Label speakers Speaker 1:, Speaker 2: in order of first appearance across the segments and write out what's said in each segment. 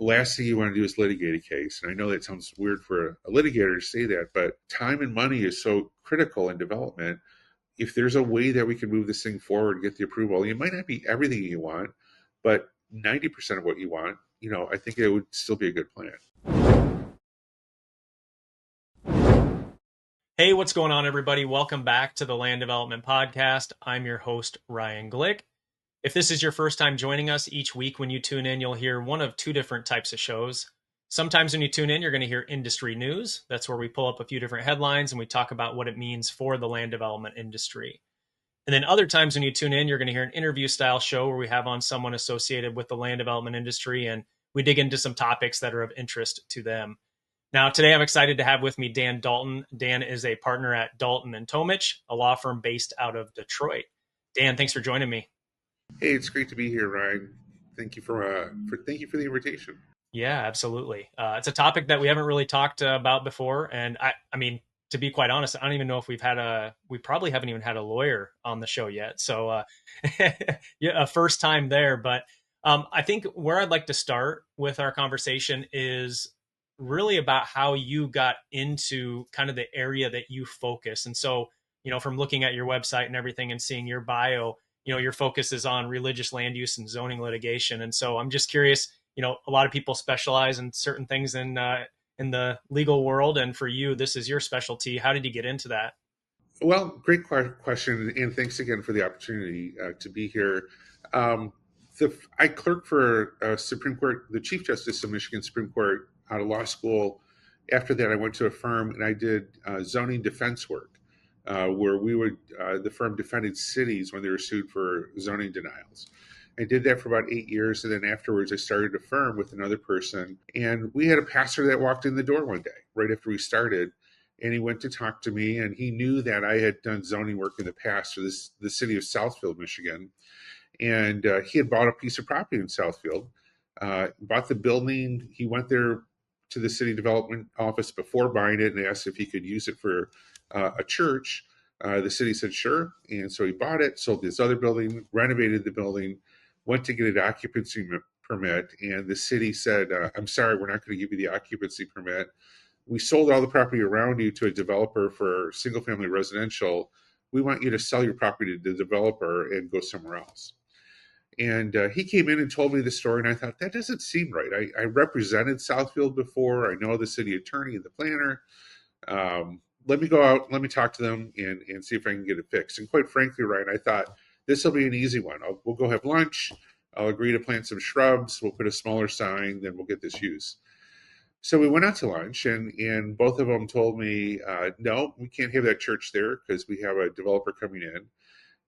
Speaker 1: last thing you want to do is litigate a case. And I know that sounds weird for a litigator to say that, but time and money is so critical in development. If there's a way that we can move this thing forward and get the approval, it might not be everything you want, but 90% of what you want, I think it would still be a good plan.
Speaker 2: Hey, what's going on, everybody? Welcome back to the Land Development Podcast. I'm your host, Ryan Glick. If this is your first time joining us, each week when you tune in, you'll hear one of two different types of shows. Sometimes when you tune in, you're going to hear industry news. That's where we pull up a few different headlines and we talk about what it means for the land development industry. And then other times when you tune in, you're going to hear an interview style show where we have on someone associated with the land development industry and we dig into some topics that are of interest to them. Now, today I'm excited to have with me Dan Dalton. Dan is a partner at Dalton and Tomich, a law firm based out of Detroit. Dan, thanks for joining me.
Speaker 1: Hey, it's great to be here, Ryan. Thank you for the invitation.
Speaker 2: Yeah, absolutely. It's a topic that we haven't really talked about before, and I mean, to be quite honest, I don't even know if we probably haven't even had a lawyer on the show yet. So, yeah, a first time there. But I think where I'd like to start with our conversation is really about how you got into kind of the area that you focus. And so, from looking at your website and everything and seeing your bio, your focus is on religious land use and zoning litigation. And so I'm just curious, a lot of people specialize in certain things in the legal world. And for you, this is your specialty. How did you get into that?
Speaker 1: Well, great question. And thanks again for the opportunity to be here. I clerked for Supreme Court, the Chief Justice of Michigan Supreme Court out of law school. After that, I went to a firm and I did zoning defense work, where the firm defended cities when they were sued for zoning denials. I did that for about 8 years, and then afterwards I started a firm with another person, and we had a pastor that walked in the door one day, right after we started, and he went to talk to me, and he knew that I had done zoning work in the past for the city of Southfield, Michigan, and he had bought a piece of property in Southfield, bought the building. He went there to the city development office before buying it and asked if he could use it for a church. The city said sure, and so he bought it, sold this other building, renovated the building, went to get an occupancy permit, and the city said, I'm sorry, we're not going to give you the occupancy permit. We sold all the property around you to a developer for single-family residential. We want you to sell your property to the developer and go somewhere else. And he came in and told me the story, and I thought, that doesn't seem right. I represented Southfield before. I know the city attorney and the planner. Let me go out, let me talk to them and see if I can get it fixed. And quite frankly, Ryan, I thought this will be an easy one. We'll go have lunch. I'll agree to plant some shrubs. We'll put a smaller sign, then we'll get this used. So we went out to lunch, and both of them told me, no, we can't have that church there because we have a developer coming in.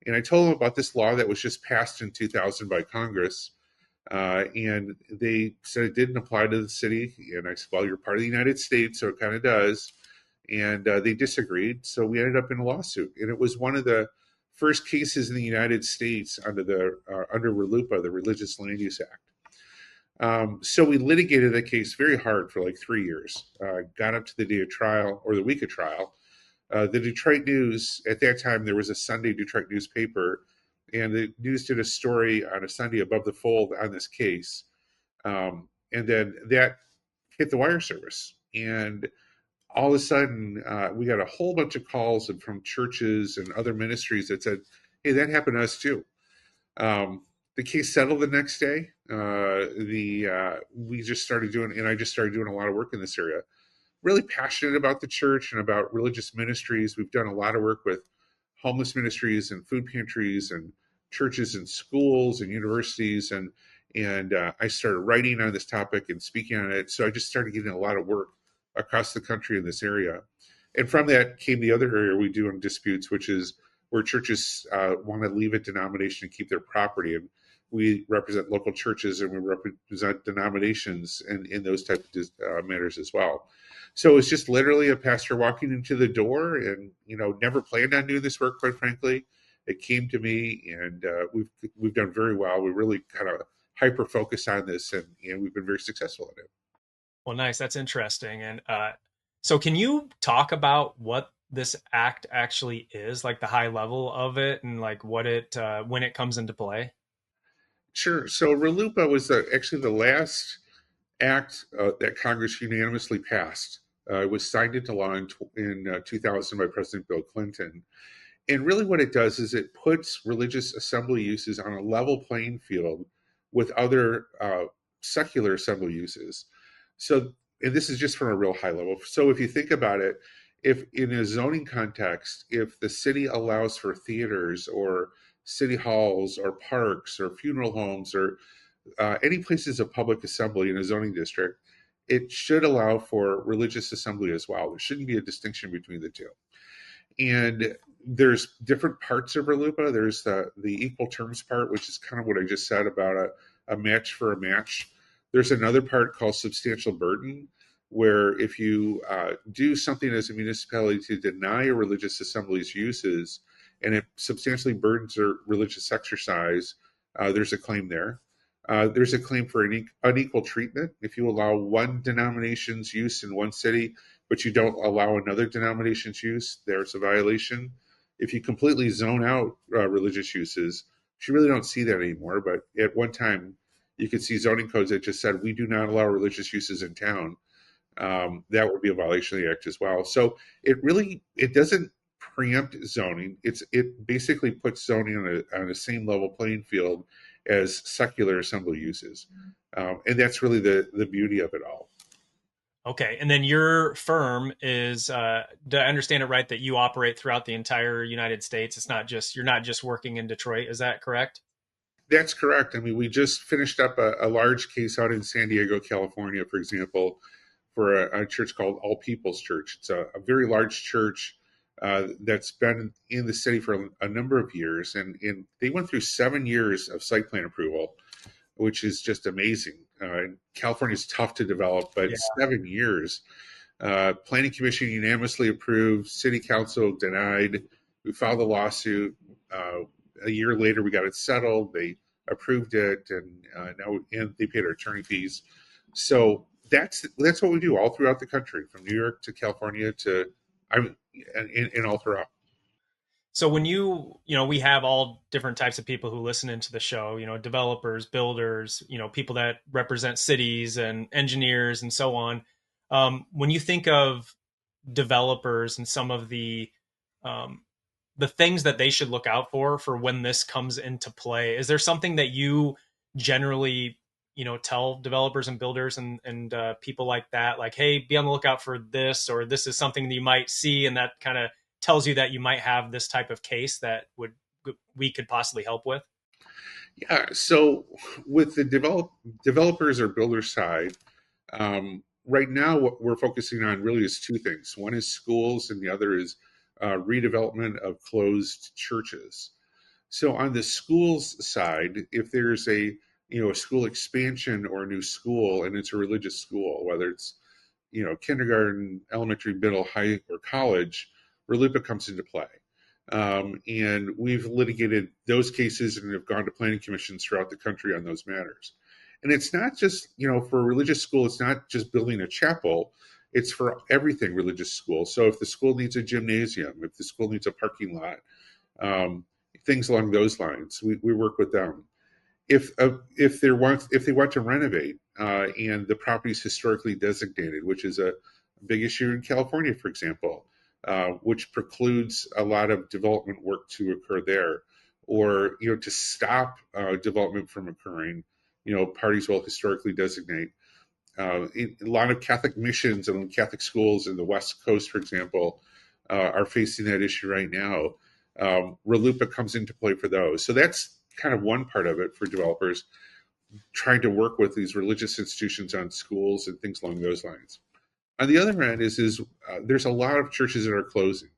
Speaker 1: And I told them about this law that was just passed in 2000 by Congress. And they said it didn't apply to the city. And I said, well, you're part of the United States, so it kind of does. And they disagreed. So we ended up in a lawsuit. And it was one of the first cases in the United States under RLUIPA, the Religious Land Use Act. So we litigated that case very hard for like 3 years. Got up to the day of trial, or the week of trial. The Detroit News, at that time, there was a Sunday Detroit newspaper, and the news did a story on a Sunday above the fold on this case. And then that hit the wire service. And all of a sudden, we got a whole bunch of calls from churches and other ministries that said, hey, that happened to us too. The case settled the next day. We just started doing, and I just started doing a lot of work in this area. Really passionate about the church and about religious ministries. We've done a lot of work with homeless ministries and food pantries and churches and schools and universities. And I started writing on this topic and speaking on it. So I just started getting a lot of work across the country in this area. And from that came the other area we do in disputes, which is where churches want to leave a denomination and keep their property. And we represent local churches and we represent denominations in those type of matters as well. So it's just literally a pastor walking into the door and, never planned on doing this work, quite frankly. It came to me and we've done very well. We really kind of hyper-focus on this and we've been very successful at it.
Speaker 2: Well, nice. That's interesting. And so can you talk about what this act actually is, like the high level of it and like what it, when it comes into play?
Speaker 1: Sure. So RLUIPA was actually the last act that Congress unanimously passed. It was signed into law in 2000 by President Bill Clinton. And really, what it does is it puts religious assembly uses on a level playing field with other secular assembly uses. So, and this is just from a real high level. So, if you think about it, if in a zoning context, if the city allows for theaters or city halls or parks or funeral homes or any places of public assembly in a zoning district, it should allow for religious assembly as well. There shouldn't be a distinction between the two. And there's different parts of RLUIPA. There's the equal terms part, which is kind of what I just said about a match for a match. There's another part called substantial burden, where if you do something as a municipality to deny a religious assembly's uses and it substantially burdens their religious exercise, there's a claim there. There's a claim for unequal treatment. If you allow one denomination's use in one city, but you don't allow another denomination's use, there's a violation. If you completely zone out religious uses, you really don't see that anymore. But at one time, you could see zoning codes that just said, we do not allow religious uses in town. That would be a violation of the act as well. So it doesn't preempt zoning. It basically puts zoning on the same level playing field as secular assembly uses. And that's really the beauty of it all.
Speaker 2: Okay. And then your firm is, do I understand it right that you operate throughout the entire United States? You're not just working in Detroit. Is that correct?
Speaker 1: That's correct. I mean, we just finished up a large case out in San Diego, California, for example, for a church called All People's Church. It's a very large church that's been in the city for a number of years. And they went through 7 years of site plan approval, which is just amazing. California is tough to develop, but
Speaker 2: Yeah.
Speaker 1: 7 years. Planning Commission unanimously approved, City Council denied. We filed a lawsuit. A year later, we got it settled. They approved it, and they paid our attorney fees. So that's what we do all throughout the country, from New York to California to and all throughout.
Speaker 2: So when we have all different types of people who listen into the show, developers, builders, people that represent cities and engineers and so on. When you think of developers and some of um, the things that they should look out for when this comes into play, is there something that you generally, tell developers and builders and people like that, like, hey, be on the lookout for this, or this is something that you might see, and that kind of tells you that you might have this type of case that we could possibly help with?
Speaker 1: Yeah. So with the developers or builder side, right now what we're focusing on really is two things. One is schools, and the other is redevelopment of closed churches. So on the schools side, if there's a school expansion or a new school, and it's a religious school, whether it's kindergarten, elementary, middle, high, or college, RLUIPA comes into play. And we've litigated those cases and have gone to planning commissions throughout the country on those matters. And it's not just, for a religious school, it's not just building a chapel, it's for everything religious school. So if the school needs a gymnasium, if the school needs a parking lot, things along those lines, we work with them. If they want to renovate and the property is historically designated, which is a big issue in California, for example, which precludes a lot of development work to occur there, or to stop development from occurring, parties will historically designate. A lot of Catholic missions and Catholic schools in the West Coast, for example, are facing that issue right now. RLUIPA comes into play for those. So that's kind of one part of it for developers, trying to work with these religious institutions on schools and things along those lines. On the other end is there's a lot of churches that are closing.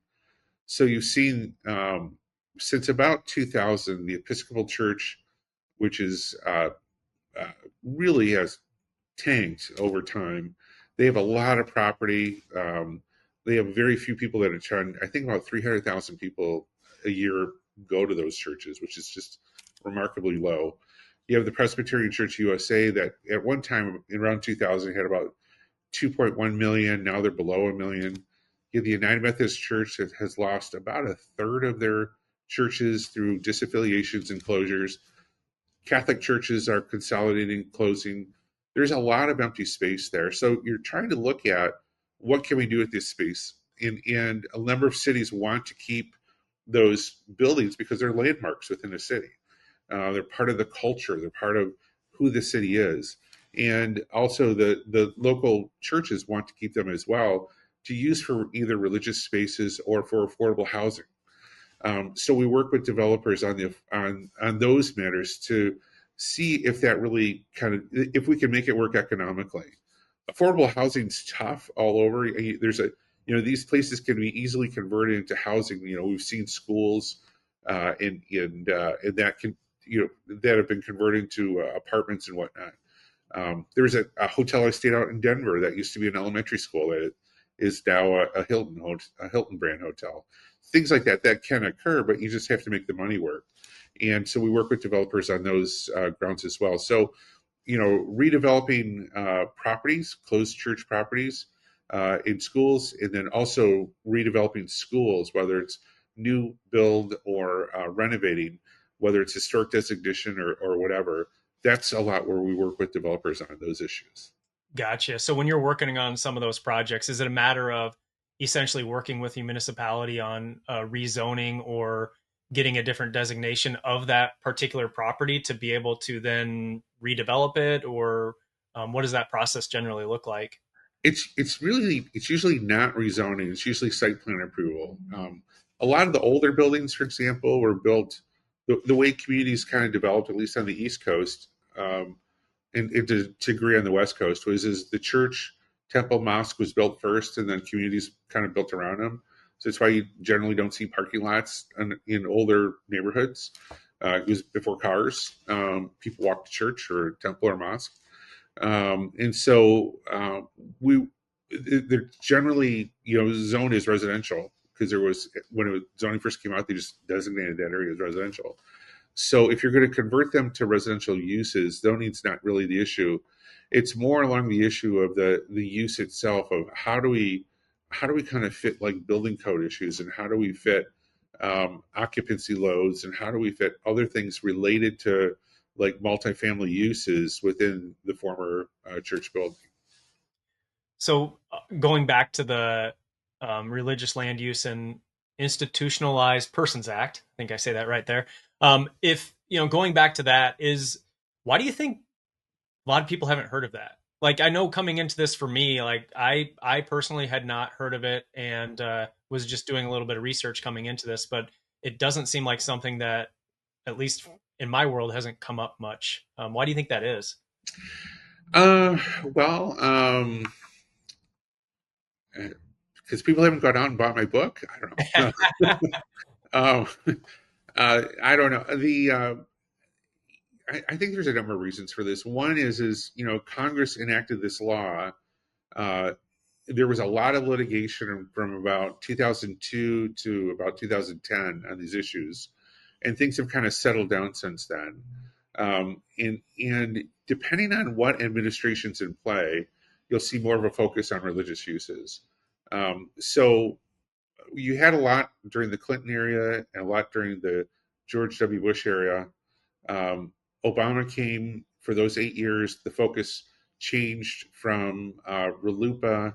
Speaker 1: So you've seen since about 2000, the Episcopal Church, which is really has tanked over time. They have a lot of property. They have very few people that attend. I think about 300,000 people a year go to those churches, which is just remarkably low. You have the Presbyterian Church USA that at one time, in around 2000, had about 2.1 million. Now they're below a million. You have the United Methodist Church that has lost about a third of their churches through disaffiliations and closures. Catholic churches are consolidating, closing. there's a lot of empty space there. So you're trying to look at what can we do with this space, and a number of cities want to keep those buildings because they're landmarks within a city. They're part of the culture. They're part of who the city is. And also the local churches want to keep them as well to use for either religious spaces or for affordable housing. So we work with developers on those matters to see if that really if we can make it work economically. Affordable housing's tough all over. There's a these places can be easily converted into housing. We've seen schools and that can that have been converted to apartments and whatnot. There's a hotel I stayed out in Denver that used to be an elementary school that is now a Hilton brand hotel. Things like that can occur, but you just have to make the money work. And so we work with developers on those grounds as well. So, redeveloping properties, closed church properties in schools, and then also redeveloping schools, whether it's new build or renovating, whether it's historic designation or whatever. That's a lot where we work with developers on those issues.
Speaker 2: Gotcha. So when you're working on some of those projects, is it a matter of essentially working with the municipality on rezoning or getting a different designation of that particular property to be able to then redevelop it, or what does that process generally look like?
Speaker 1: It's usually not rezoning. It's usually site plan approval. A lot of the older buildings, for example, were built the way communities kind of developed, at least on the East Coast, and to agree on the West Coast, is the church, temple, mosque was built first, and then communities kind of built around them. So that's why you generally don't see parking lots in older neighborhoods. It was before cars. People walked to church or temple or mosque. And so they're generally, zone is residential because when zoning first came out, they just designated that area as residential. So if you're going to convert them to residential uses, zoning's not really the issue. It's more along the issue of the use itself of how do we kind of fit like building code issues, and how do we fit occupancy loads, and how do we fit other things related to like multifamily uses within the former church building.
Speaker 2: So going back to the Religious Land Use and Institutionalized Persons Act, I think I say that right there. If going back to that, why do you think a lot of people haven't heard of that? Like, I know coming into this for me, like I personally had not heard of it, and was just doing a little bit of research coming into this, but it doesn't seem like something that, at least in my world, hasn't come up much. Why do you think that is?
Speaker 1: Uh, well, because people haven't gone out and bought my book. I don't know. I don't know. I think there's a number of reasons for this. One is Congress enacted this law. Uh, there was a lot of litigation from about 2002 to about 2010 on these issues, and things have kind of settled down since then. And depending on what administration's in play, you'll see more of a focus on religious uses. So you had a lot during the Clinton era and a lot during the George W. Bush era. Um, Obama came for those 8 years. The focus changed from RLUIPA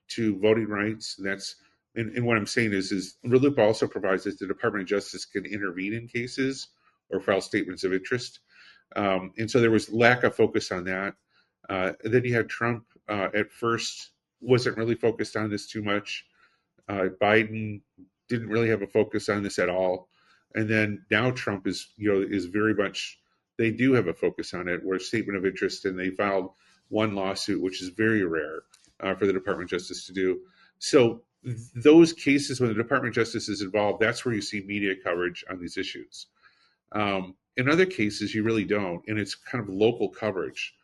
Speaker 1: to voting rights. And what I'm saying is RLUIPA also provides that the Department of Justice can intervene in cases or file statements of interest. And so there was lack of focus on that. Then you had Trump at first wasn't really focused on this too much. Biden didn't really have a focus on this at all. And then now Trump is very much, they do have a focus on it, where statement of interest, and they filed one lawsuit, which is very rare for the Department of Justice to do. So those cases, when the Department of Justice is involved, that's where you see media coverage on these issues. In other cases, you really don't, and it's kind of local coverage.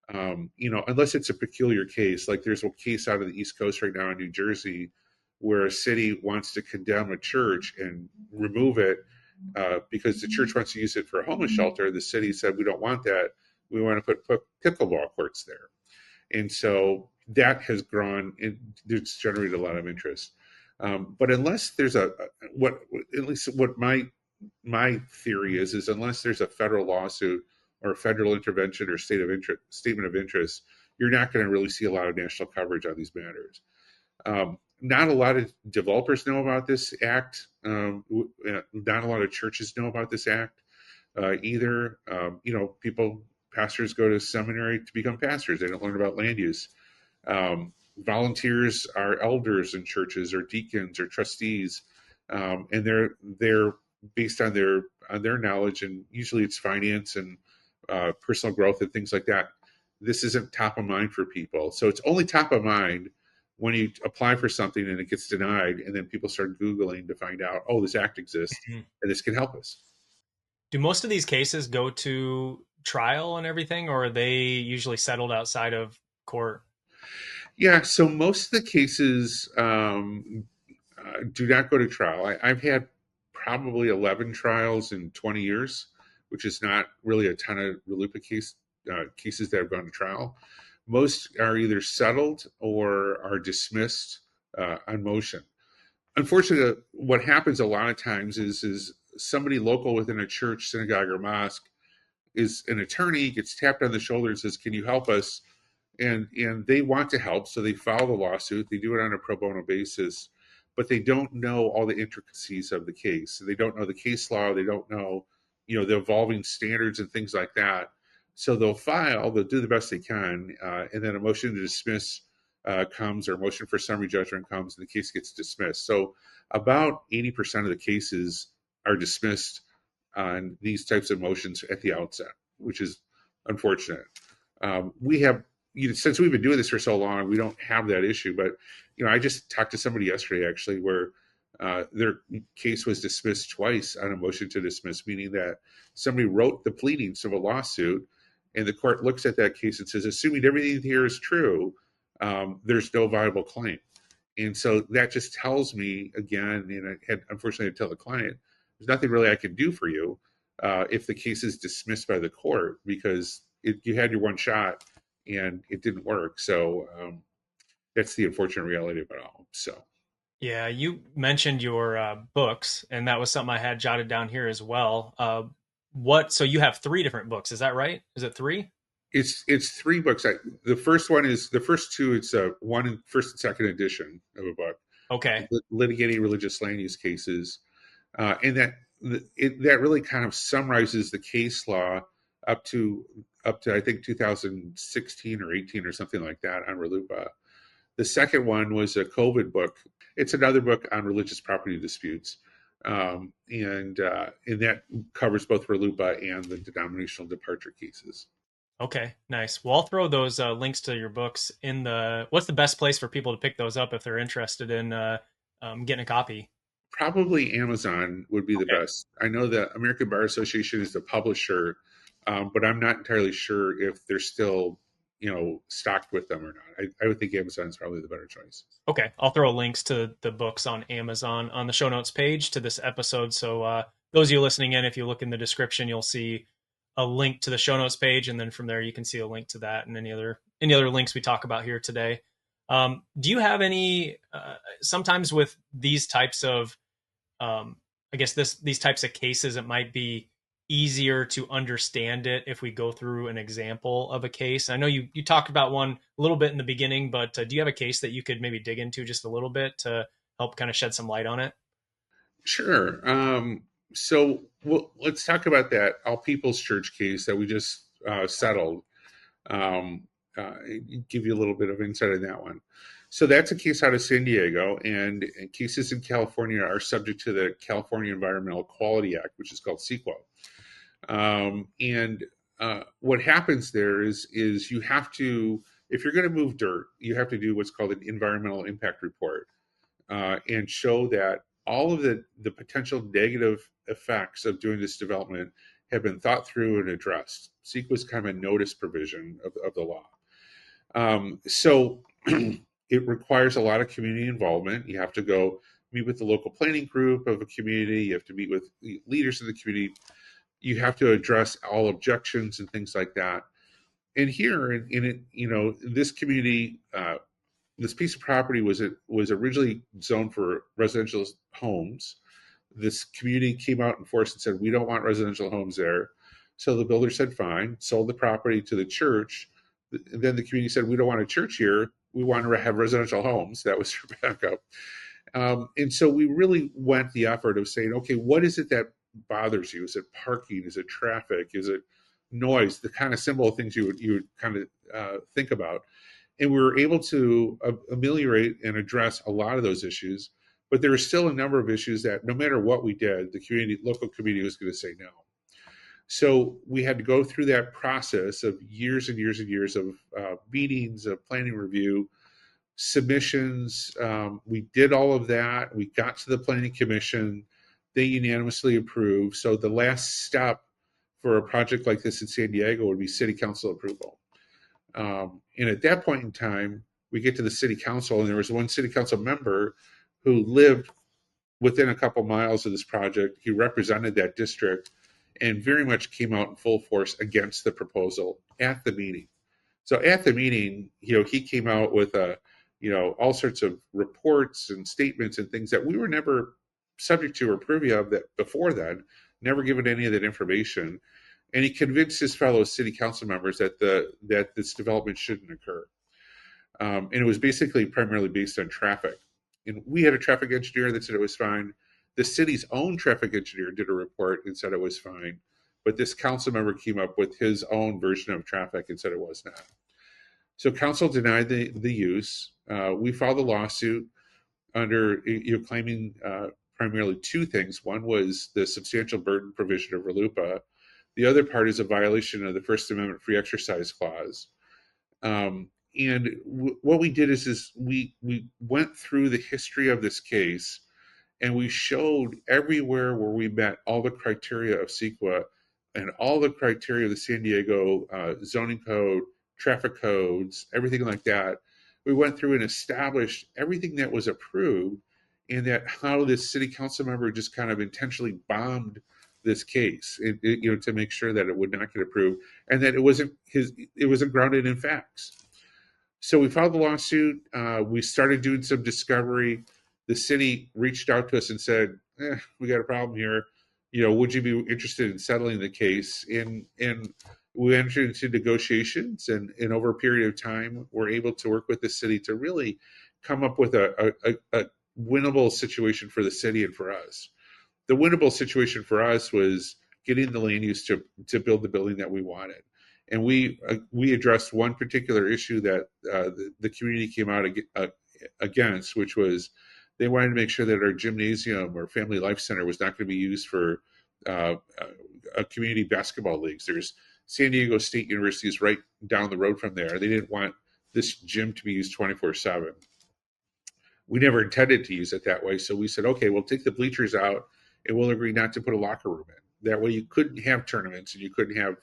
Speaker 1: Unless it's a peculiar case, like there's a case out of the East Coast right now in New Jersey where a city wants to condemn a church and remove it because the church wants to use it for a homeless shelter. The city said, we don't want that. We want to put pickleball courts there. And so that has grown, and it's generated a lot of interest. But unless there's at least what my theory is unless there's a federal lawsuit or federal intervention or statement of interest, you're not going to really see a lot of national coverage on these matters. Not a lot of developers know about this act. Not a lot of churches know about this act either. Pastors go to seminary to become pastors. They don't learn about land use. Volunteers are elders in churches or deacons or trustees, and they're based on their knowledge, and usually it's finance and personal growth and things like that. This isn't top of mind for people, so it's only top of mind when you apply for something and it gets denied, and then people start Googling to find out, oh, this act exists
Speaker 2: Mhm.
Speaker 1: and this can help us.
Speaker 2: Do most of these cases go to trial and everything, or are they usually settled outside of court?
Speaker 1: Yeah, so most of the cases do not go to trial. I've had probably 11 trials in 20 years, which is not really a ton of RLUIPA cases that have gone to trial. Most are either settled or are dismissed on motion. Unfortunately, what happens a lot of times is somebody local within a church, synagogue, or mosque is an attorney, gets tapped on the shoulder and says, "Can you help us?" And they want to help, so they file the lawsuit. They do it on a pro bono basis, but they don't know all the intricacies of the case. So they don't know the case law. They don't know, the evolving standards and things like that. So they'll do the best they can, and then a motion to dismiss comes, or a motion for summary judgment comes, and the case gets dismissed. So about 80% of the cases are dismissed on these types of motions at the outset, which is unfortunate. We have, since we've been doing this for so long, we don't have that issue. But I just talked to somebody yesterday actually where their case was dismissed twice on a motion to dismiss, meaning that somebody wrote the pleadings of a lawsuit, and the court looks at that case and says, assuming everything here is true, there's no viable claim. And so that just tells me again, and unfortunately I tell the client, there's nothing really I can do for you if the case is dismissed by the court, because you had your one shot and it didn't work. So that's the unfortunate reality of it all. So
Speaker 2: Yeah, you mentioned your books, and that was something I had jotted down here as well. So you have three different books, is that right? Is it three?
Speaker 1: it's three books. The first two. It's first and second edition of a book,
Speaker 2: Okay.
Speaker 1: litigating religious land use cases, and that really kind of summarizes the case law up to I think 2016 or 18 or something like that on RLUIPA. The second one was a COVID book. It's another book on religious property disputes, and that covers both RLUIPA and the denominational departure cases.
Speaker 2: Okay, nice. Well, I'll throw those links to your books in the. What's the best place for people to pick those up if they're interested in getting a copy?
Speaker 1: Probably Amazon would be the
Speaker 2: Okay.
Speaker 1: best. I know the American Bar Association is the publisher, but I'm not entirely sure if they're still, stocked with them or not. I would think Amazon is probably the better choice.
Speaker 2: Okay, I'll throw links to the books on Amazon on the show notes page to this episode. So those of you listening in, if you look in the description, you'll see a link to the show notes page, and then from there you can see a link to that and any other links we talk about here today. Do you have any? Sometimes with these types of, I guess these types of cases, it might be easier to understand it if we go through an example of a case. I know you talked about one a little bit in the beginning, but do you have a case that you could maybe dig into just a little bit to help kind of shed some light on it?
Speaker 1: Sure. Let's talk about that All People's Church case that we just settled. Um, give you a little bit of insight on that one. So that's a case out of San Diego, and cases in California are subject to the California Environmental Quality Act, which is called CEQA. And what happens there is you have to, if you're going to move dirt, you have to do what's called an environmental impact report and show that all of the potential negative effects of doing this development have been thought through and addressed. CEQA is kind of a notice provision of the law. So it requires a lot of community involvement. You have to go meet with the local planning group of a community. You have to meet with leaders in the community. You have to address all objections and things like that. And here in it, this community, this piece of property was originally zoned for residential homes. This community came out in force and said, we don't want residential homes there. So the builder said, fine, sold the property to the church. Then the community said, we don't want a church here. We want to have residential homes. That was their backup. And so we really went the effort of saying, okay, what is it that bothers you? Is it parking? Is it traffic? Is it noise? The kind of simple things you would kind of think about. And we were able to ameliorate and address a lot of those issues. But there are still a number of issues that no matter what we did, the local community was going to say no. So we had to go through that process of years and years and years of meetings, of planning review, submissions. We did all of that. We got to the planning commission. They unanimously approved. So the last step for a project like this in San Diego would be city council approval. And at that point in time, we get to the city council, and there was one city council member who lived within a couple miles of this project. He represented that district and very much came out in full force against the proposal at the meeting. So at the meeting, he came out with all sorts of reports and statements and things that we were never subject to or privy of that before then, never given any of that information. And he convinced his fellow city council members that this development shouldn't occur. And it was basically primarily based on traffic. And we had a traffic engineer that said it was fine. The city's own traffic engineer did a report and said it was fine. But this council member came up with his own version of traffic and said it was not. So council denied the use. We filed a lawsuit under claiming primarily two things. One was the substantial burden provision of RLUIPA. The other part is a violation of the First Amendment free exercise clause. What we did is we went through the history of this case, and we showed everywhere where we met all the criteria of CEQA and all the criteria of the San Diego zoning code, traffic codes, everything like that. We went through and established everything that was approved, and that how this city council member just kind of intentionally bombed this case, to make sure that it would not get approved, and that it wasn't grounded in facts. So we filed the lawsuit. We started doing some discovery. The city reached out to us and said, we got a problem here. Would you be interested in settling the case? And we entered into negotiations, and over a period of time, we're able to work with the city to really come up with a winnable situation for the city and for us. The winnable situation for us was getting the land use to build the building that we wanted. And we addressed one particular issue that the community came out against, which was they wanted to make sure that our gymnasium or family life center was not going to be used for community basketball leagues. There's San Diego State University is right down the road from there. They didn't want this gym to be used 24/7. We never intended to use it that way. So we said, okay, we'll take the bleachers out and we'll agree not to put a locker room in. That way you couldn't have tournaments and you couldn't have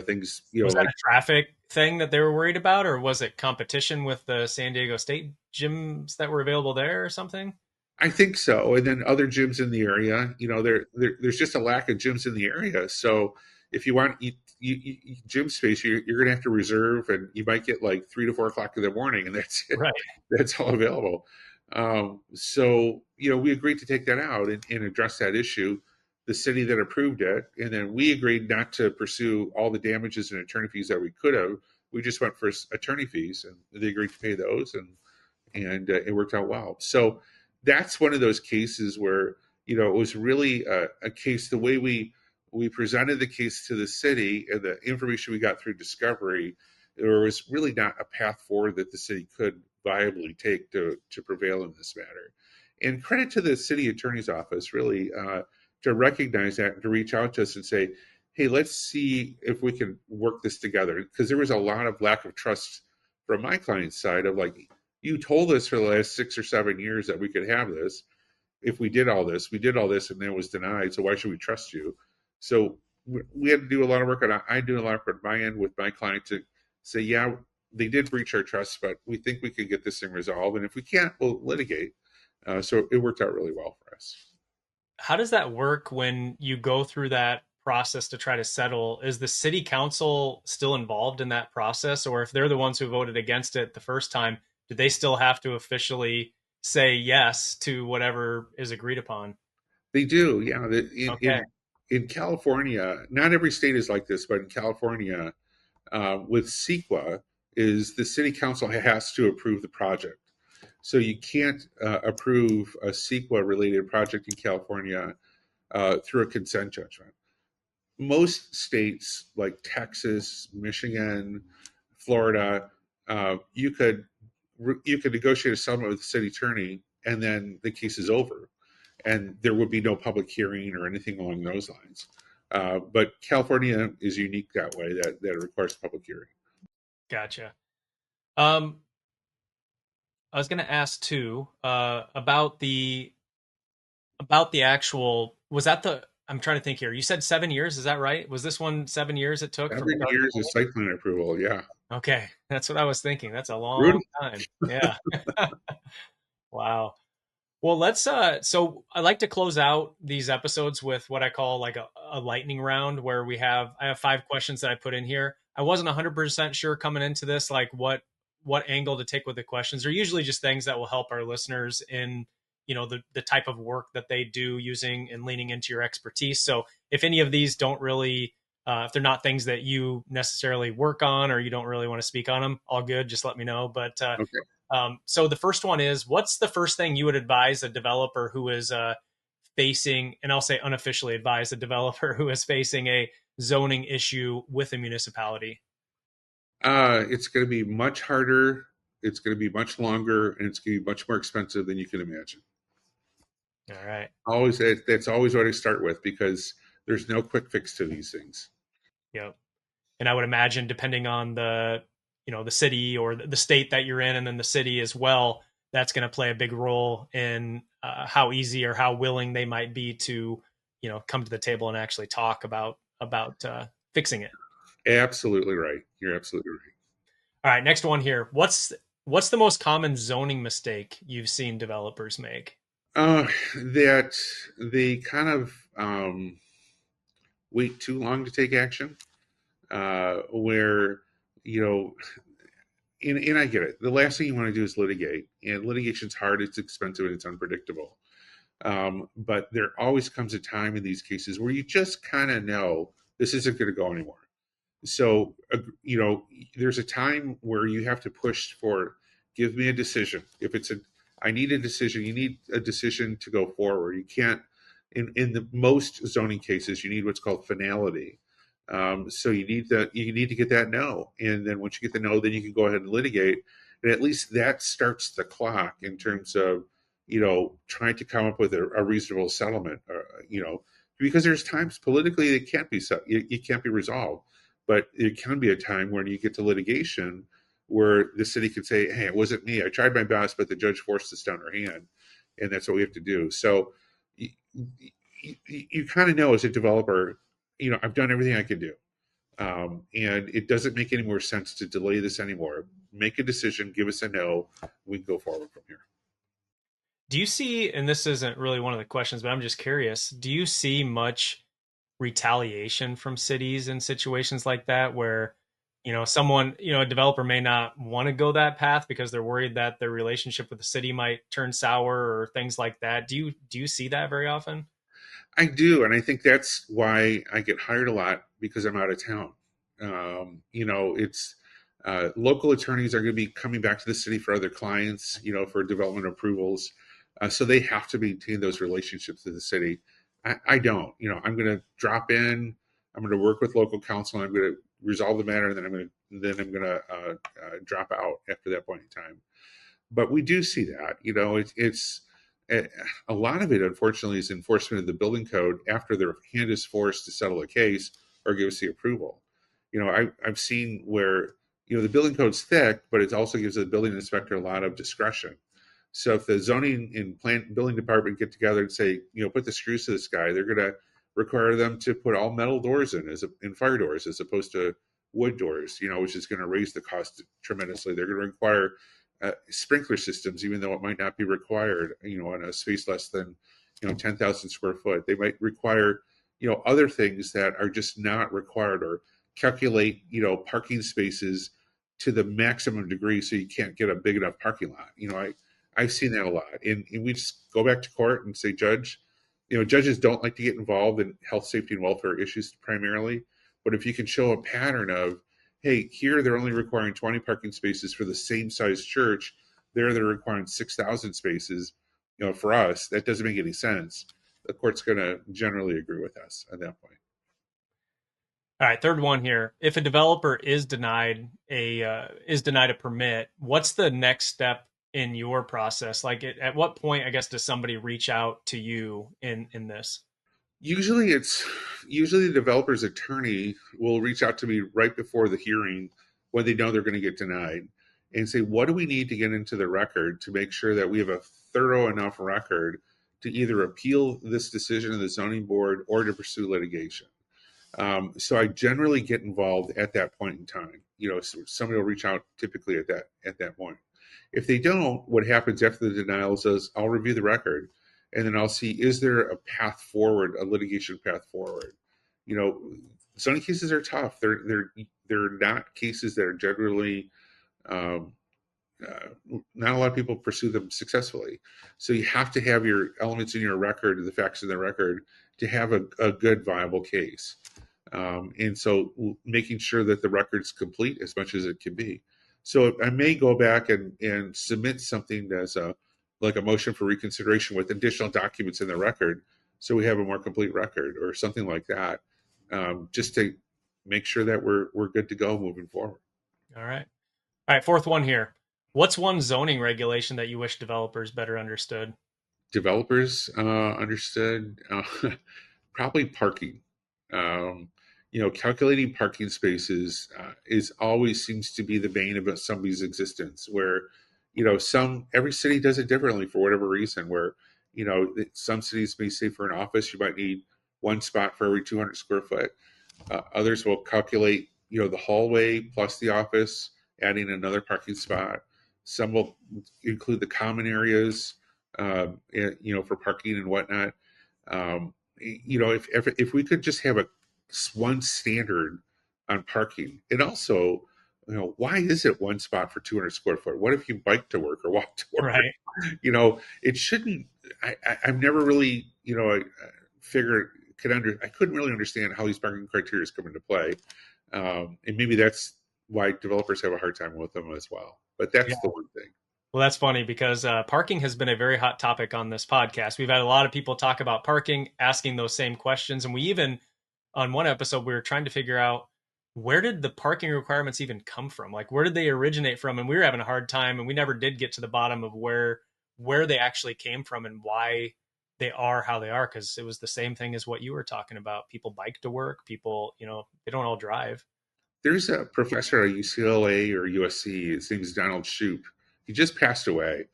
Speaker 1: things.
Speaker 2: Was that a traffic thing that they were worried about, or was it competition with the San Diego State gyms that were available there or something?
Speaker 1: I think so. And then other gyms in the area, there's just a lack of gyms in the area. So if you want gym space, you're going to have to reserve, and you might get like 3 to 4 o'clock in the morning, and that's it.
Speaker 2: Right.
Speaker 1: That's all available. So we agreed to take that out and address that issue. The city that approved it, and then we agreed not to pursue all the damages and attorney fees that we could have. We just went for attorney fees, and they agreed to pay those, and it worked out well. So that's one of those cases where it was really a case. The way we presented the case to the city and the information we got through discovery, there was really not a path forward that the city could viably take to prevail in this matter. And credit to the city attorney's office, really. To recognize that and to reach out to us and say, hey, let's see if we can work this together. Because there was a lot of lack of trust from my client's side of like, you told us for the last 6 or 7 years that we could have this. If we did all this, and then it was denied. So why should we trust you? So we had to do a lot of work I do a lot of work on my end with my client to say, yeah, they did breach our trust, but we think we can get this thing resolved. And if we can't, we'll litigate. So it worked out really well for us.
Speaker 2: How does that work when you go through that process to try to settle? Is the city council still involved in that process? Or if they're the ones who voted against it the first time, do they still have to officially say yes to whatever is agreed upon?
Speaker 1: They do, yeah.
Speaker 2: Okay.
Speaker 1: in California, not every state is like this, but in California, with CEQA, is the city council has to approve the project. So you can't approve a CEQA related project in California through a consent judgment. Most states like Texas, Michigan, Florida, you could negotiate a settlement with the city attorney, and then the case is over, and there would be no public hearing or anything along those lines. But California is unique that way, that it requires public hearing.
Speaker 2: Gotcha. Um, I was going to ask too about the actual. Was that the? I'm trying to think here. You said 7 years. Is that right? Was this one 7 years it took from
Speaker 1: 7 years of site plan approval, yeah.
Speaker 2: Okay, that's what I was thinking. That's a long
Speaker 1: Brutal.
Speaker 2: time. Yeah. Wow. Well, let's so I like to close out these episodes with what I call like a lightning round where I have 5 questions that I put in here. I wasn't 100% sure coming into this like what angle to take with the questions. They're usually just things that will help our listeners in, the type of work that they do using and leaning into your expertise. So if any of these don't really if they're not things that you necessarily work on or you don't really want to speak on them, all good. Just let me know. But
Speaker 1: Okay.
Speaker 2: so the first one is, what's the first thing you would advise a developer who is facing, and I'll say unofficially advise a developer who is facing a zoning issue with a municipality?
Speaker 1: It's going to be much harder. It's going to be much longer, and it's going to be much more expensive than you can imagine.
Speaker 2: All right.
Speaker 1: Always, that's always what I start with, because there's no quick fix to these things.
Speaker 2: Yep. And I would imagine depending on the city or the state that you're in, and then the city as well, that's going to play a big role in how easy or how willing they might be to, come to the table and actually talk about fixing it.
Speaker 1: Absolutely right. You're absolutely right.
Speaker 2: All right, next one here. What's the most common zoning mistake you've seen developers make?
Speaker 1: That they kind of wait too long to take action. Where you know, and I get it. The last thing you want to do is litigate, and litigation's hard. It's expensive and it's unpredictable. But there always comes a time in these cases where you just kind of know this isn't going to go anymore. So, there's a time where you have to push for, give me a decision. If it's I need a decision, you need a decision to go forward. You can't, in the most zoning cases, you need what's called finality. So you need to get that no. And then once you get the no, then you can go ahead and litigate. And at least that starts the clock in terms of, trying to come up with a reasonable settlement, because there's times politically it can't be resolved. But it can be a time when you get to litigation where the city can say, hey, it wasn't me. I tried my best, but the judge forced this down our hand. And that's what we have to do. So you kind of know as a developer, I've done everything I could do. And it doesn't make any more sense to delay this anymore. Make a decision, give us a no, we can go forward from here.
Speaker 2: Do you see, and this isn't really one of the questions, but I'm just curious, do you see much retaliation from cities in situations like that where, a developer may not want to go that path because they're worried that their relationship with the city might turn sour or things like that? Do you see that very often?
Speaker 1: I do, and I think that's why I get hired a lot, because I'm out of town. It's local attorneys are going to be coming back to the city for other clients, for development approvals. So they have to maintain those relationships with the city. I don't. I'm going to drop in. I'm going to work with local council. And I'm going to resolve the matter, and then I'm going to drop out after that point in time. But we do see that. It's a lot of it, unfortunately, is enforcement of the building code after their hand is forced to settle a case or give us the approval. I've seen where the building code's thick, but it also gives the building inspector a lot of discretion. So if the zoning and building department get together and say, put the screws to this guy, they're going to require them to put all metal doors in fire doors as opposed to wood doors, which is going to raise the cost tremendously. They're going to require sprinkler systems, even though it might not be required, on a space less than, 10,000 square foot. They might require, other things that are just not required, or calculate, parking spaces to the maximum degree so you can't get a big enough parking lot. I've seen that a lot. And we just go back to court and say, Judge, Judges don't like to get involved in health, safety, and welfare issues primarily. But if you can show a pattern of, hey, here they're only requiring 20 parking spaces for the same size church, there they're requiring 6,000 spaces. For us, that doesn't make any sense. The court's going to generally agree with us at that point.
Speaker 2: All right, third one here. If a developer is denied a permit, what's the next step in your process? Like, at what point, I guess, does somebody reach out to you in this?
Speaker 1: Usually the developer's attorney will reach out to me right before the hearing when they know they're going to get denied and say, what do we need to get into the record to make sure that we have a thorough enough record to either appeal this decision of the zoning board or to pursue litigation. So I generally get involved at that point in time. So somebody will reach out typically at that point. If they don't, what happens after the denial is I'll review the record, and then I'll see, is there a path forward, a litigation path forward. Zoning cases are tough. They're not cases that are generally not a lot of people pursue them successfully. So you have to have your elements in your record, the facts in the record, to have a good, viable case. And so making sure that the record's complete as much as it can be. So I may go back and submit something as like a motion for reconsideration with additional documents in the record, so we have a more complete record or something like that, just to make sure that we're good to go moving forward.
Speaker 2: All right. All right, fourth one here. What's one zoning regulation that you wish developers better understood?
Speaker 1: Developers understood probably parking. Calculating parking spaces is always seems to be the bane of somebody's existence. Where every city does it differently for whatever reason. Where some cities may say for an office you might need one spot for every 200 square foot. Others will calculate the hallway plus the office, adding another parking spot. Some will include the common areas, for parking and whatnot. If we could just have one standard on parking, and also, why is it one spot for 200 square foot? What if you bike to work or walk to work?
Speaker 2: Right.
Speaker 1: It shouldn't. I've never really, I couldn't really understand how these parking criteria come into play, and maybe that's why developers have a hard time with them as well. But that's the one thing.
Speaker 2: Well, that's funny because parking has been a very hot topic on this podcast. We've had a lot of people talk about parking, asking those same questions. And we even, on one episode, we were trying to figure out, where did the parking requirements even come from? Like, where did they originate from? And we were having a hard time, and we never did get to the bottom of where they actually came from and why they are how they are. Because it was the same thing as what you were talking about. People bike to work. People, they don't all drive.
Speaker 1: There's a professor at UCLA or USC. His name is Donald Shoup. He just passed away,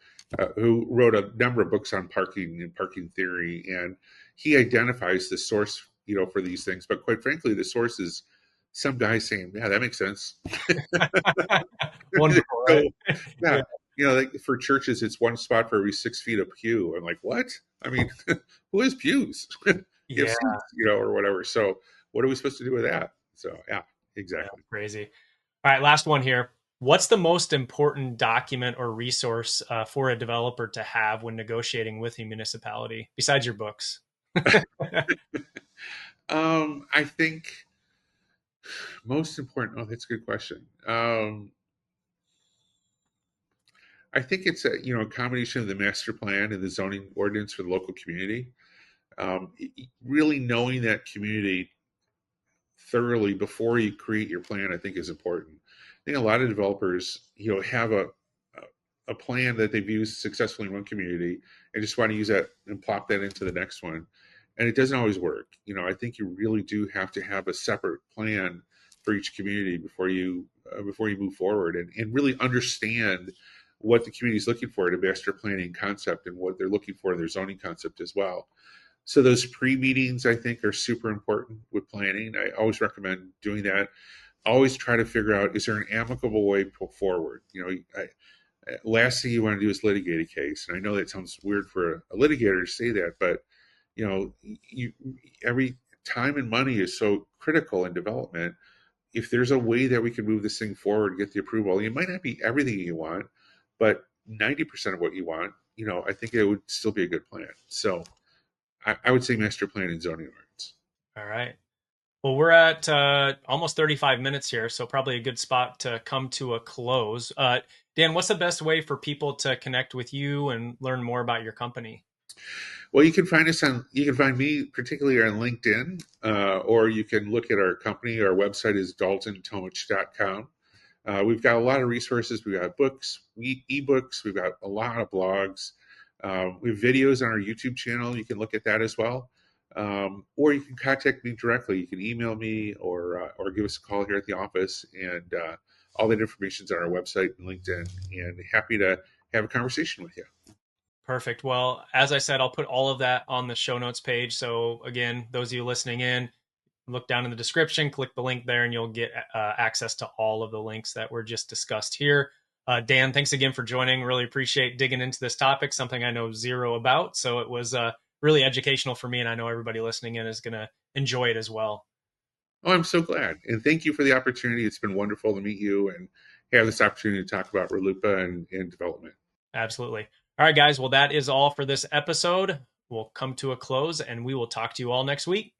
Speaker 1: who wrote a number of books on parking and parking theory. And he identifies the source, for these things. But quite frankly, the source is some guy saying, yeah, that makes sense.
Speaker 2: Wonderful, right?
Speaker 1: So, yeah. Like for churches, it's one spot for every 6 feet of pew. I'm like, what? I mean, who has pews?
Speaker 2: Yeah.
Speaker 1: Seats, or whatever. So what are we supposed to do with that? So, yeah, exactly.
Speaker 2: Yeah, crazy. All right, last one here. What's the most important document or resource for a developer to have when negotiating with a municipality, besides your books?
Speaker 1: I think most important. Oh, that's a good question. I think it's a combination of the master plan and the zoning ordinance for the local community. Really knowing that community thoroughly before you create your plan, I think, is important. I think a lot of developers, have a plan that they've used successfully in one community and just want to use that and plop that into the next one, and it doesn't always work. I think you really do have to have a separate plan for each community before you move forward, and really understand what the community is looking for in a master planning concept and what they're looking for in their zoning concept as well. So those pre-meetings, I think, are super important with planning. I always recommend doing that. Always try to figure out, is there an amicable way forward? Last thing you want to do is litigate a case. And I know that sounds weird for a litigator to say that, but every time and money is so critical in development. If there's a way that we can move this thing forward, get the approval, it might not be everything you want, but 90% of what you want, I think it would still be a good plan. So I would say master plan and zoning ordinance.
Speaker 2: All right. Well, we're at almost 35 minutes here, so probably a good spot to come to a close. Dan, what's the best way for people to connect with you and learn more about your company?
Speaker 1: Well, you can find me particularly on LinkedIn, or you can look at our company. Our website is daltontomich.com. We've got a lot of resources. We've got books, ebooks. We've got a lot of blogs. We have videos on our YouTube channel. You can look at that as well. Or you can contact me directly. You can email me or give us a call here at the office. And all that information is on our website and LinkedIn. And happy to have a conversation with you.
Speaker 2: Perfect. Well, as I said, I'll put all of that on the show notes page. So again, those of you listening in, look down in the description, click the link there, and you'll get access to all of the links that were just discussed here. Dan, thanks again for joining. Really appreciate digging into this topic, something I know zero about. So it was really educational for me, and I know everybody listening in is going to enjoy it as well.
Speaker 1: Oh, I'm so glad. And thank you for the opportunity. It's been wonderful to meet you and have this opportunity to talk about RLUIPA and development.
Speaker 2: Absolutely. All right, guys. Well, that is all for this episode. We'll come to a close, and we will talk to you all next week.